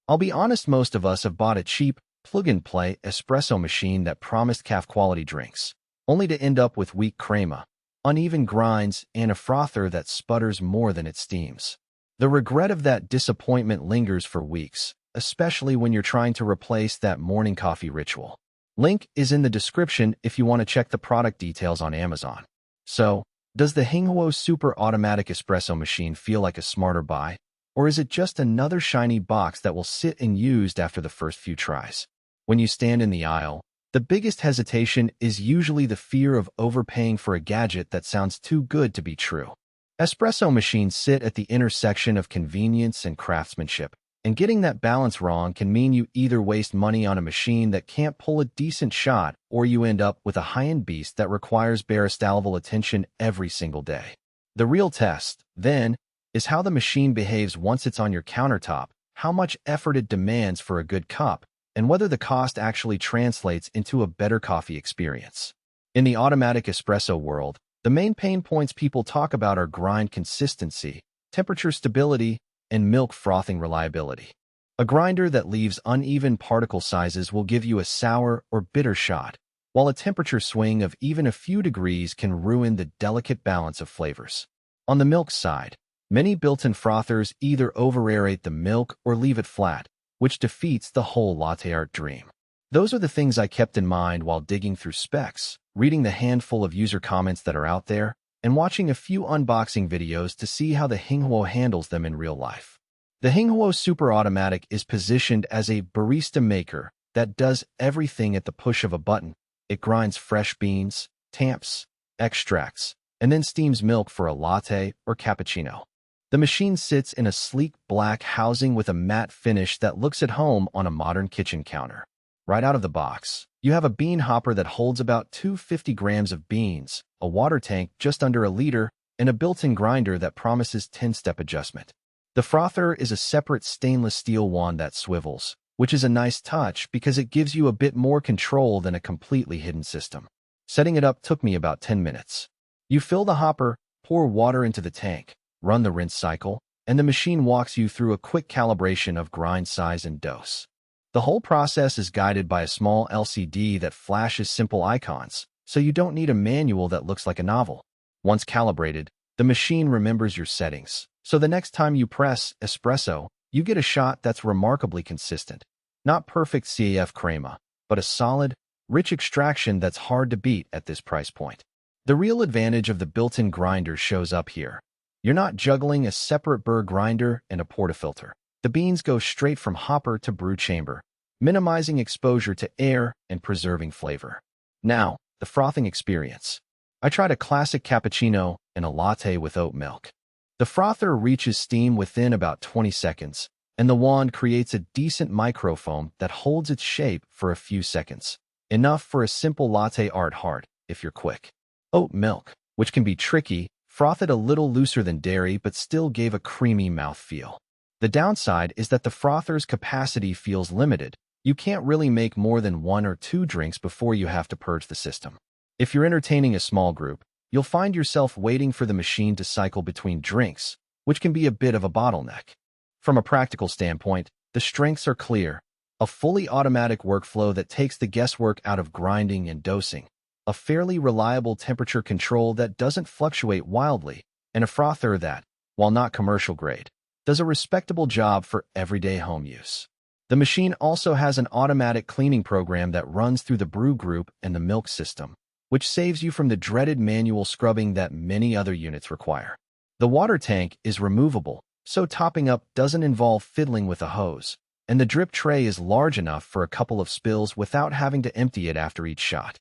I'll be honest, most of us have bought a cheap, plug-and-play espresso machine that promised caf-quality drinks, only to end up with weak crema, uneven grinds, and a frother that sputters more than it steams. The regret of that disappointment lingers for weeks, especially when you're trying to replace that morning coffee ritual. Link is in the description if you want to check the product details on Amazon. So, does the Hxinghuo Super Automatic Espresso Machine feel like a smarter buy? Or is it just another shiny box that will sit unused after the first few tries? When you stand in the aisle, the biggest hesitation is usually the fear of overpaying for a gadget that sounds too good to be true. Espresso machines sit at the intersection of convenience and craftsmanship, and getting that balance wrong can mean you either waste money on a machine that can't pull a decent shot, or you end up with a high-end beast that requires barista-level attention every single day. The real test, then, is how the machine behaves once it's on your countertop, how much effort it demands for a good cup, and whether the cost actually translates into a better coffee experience. In the automatic espresso world, the main pain points people talk about are grind consistency, temperature stability, and milk frothing reliability. A grinder that leaves uneven particle sizes will give you a sour or bitter shot, while a temperature swing of even a few degrees can ruin the delicate balance of flavors. On the milk side, many built-in frothers either over-aerate the milk or leave it flat, which defeats the whole latte art dream. Those are the things I kept in mind while digging through specs, reading the handful of user comments that are out there, and watching a few unboxing videos to see how the Hxinghuo handles them in real life. The Hxinghuo Super Automatic is positioned as a barista maker that does everything at the push of a button. It grinds fresh beans, tamps, extracts, and then steams milk for a latte or cappuccino. The machine sits in a sleek black housing with a matte finish that looks at home on a modern kitchen counter. Right out of the box, you have a bean hopper that holds about 250 grams of beans, a water tank just under a liter, and a built-in grinder that promises 10-step adjustment. The frother is a separate stainless steel wand that swivels, which is a nice touch because it gives you a bit more control than a completely hidden system. Setting it up took me about 10 minutes. You fill the hopper, pour water into the tank, run the rinse cycle, and the machine walks you through a quick calibration of grind size and dose. The whole process is guided by a small LCD that flashes simple icons, so you don't need a manual that looks like a novel. Once calibrated, the machine remembers your settings, so the next time you press espresso, you get a shot that's remarkably consistent. Not perfect CAF crema, but a solid, rich extraction that's hard to beat at this price point. The real advantage of the built-in grinder shows up here. You're not juggling a separate burr grinder and a portafilter. The beans go straight from hopper to brew chamber, minimizing exposure to air and preserving flavor. Now, the frothing experience. I tried a classic cappuccino and a latte with oat milk. The frother reaches steam within about 20 seconds, and the wand creates a decent microfoam that holds its shape for a few seconds. Enough for a simple latte art hard, if you're quick. Oat milk, which can be tricky, frothed a little looser than dairy but still gave a creamy mouthfeel. The downside is that the frother's capacity feels limited. You can't really make more than 1 or 2 drinks before you have to purge the system. If you're entertaining a small group, you'll find yourself waiting for the machine to cycle between drinks, which can be a bit of a bottleneck. From a practical standpoint, the strengths are clear. A fully automatic workflow that takes the guesswork out of grinding and dosing, a fairly reliable temperature control that doesn't fluctuate wildly, and a frother that, while not commercial grade, does a respectable job for everyday home use. The machine also has an automatic cleaning program that runs through the brew group and the milk system, which saves you from the dreaded manual scrubbing that many other units require. The water tank is removable, so topping up doesn't involve fiddling with a hose, and the drip tray is large enough for a couple of spills without having to empty it after each shot.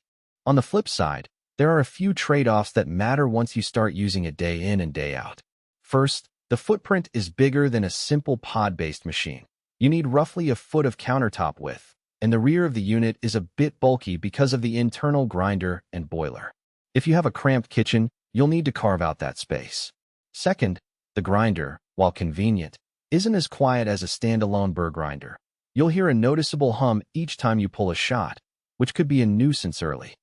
On the flip side, there are a few trade-offs that matter once you start using it day in and day out. First, the footprint is bigger than a simple pod-based machine. You need roughly a foot of countertop width, and the rear of the unit is a bit bulky because of the internal grinder and boiler. If you have a cramped kitchen, you'll need to carve out that space. Second, the grinder, while convenient, isn't as quiet as a standalone burr grinder. You'll hear a noticeable hum each time you pull a shot, which could be a nuisance early.